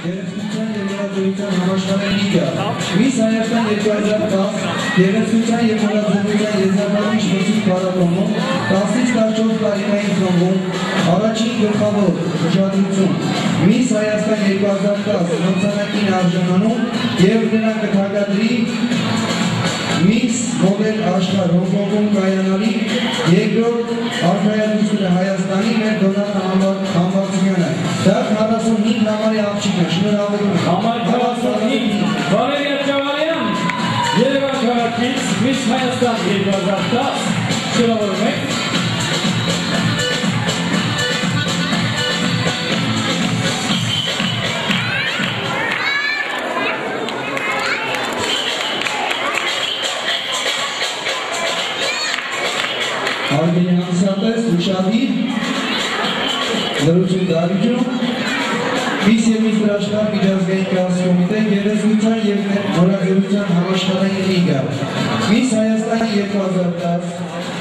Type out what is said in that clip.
Գերեզգության և նորաձևության համաշխարհային լիգա, Միս Հայաստան 2010 Գերեզգության և նորաձևության եզրափակիչ մրցույթ փառատոնում 10-ից 14 տարիքային խմբում առաջին գլխավոր ուշադրություն Միս Հայաստան 2010 մրցանակին արժանանում և նրան կթակադրի Միս մոդել աշխարհ Հոնկոնգում կայանալի երկրորդ արքայադուստրը Հայաստանի մեր Դոնատ Համբարձումյանը։ Դա 45 համարի աղջիկ է, շնորհավորում եմ։ Համար 45 Վալերիա Ջավալյան, Երևան քաղաքից Միս Հայաստան 2010 շնորհավորում ենք։ Արգենի հանցատես, ուշադիր, լրություն դարիջում, Միս և Միս Դրաշխար միջազգային կայաց կոմիտե, գերեզգության և նորաձևության համաշխարհային լիգա, Միս Հայաստան 2010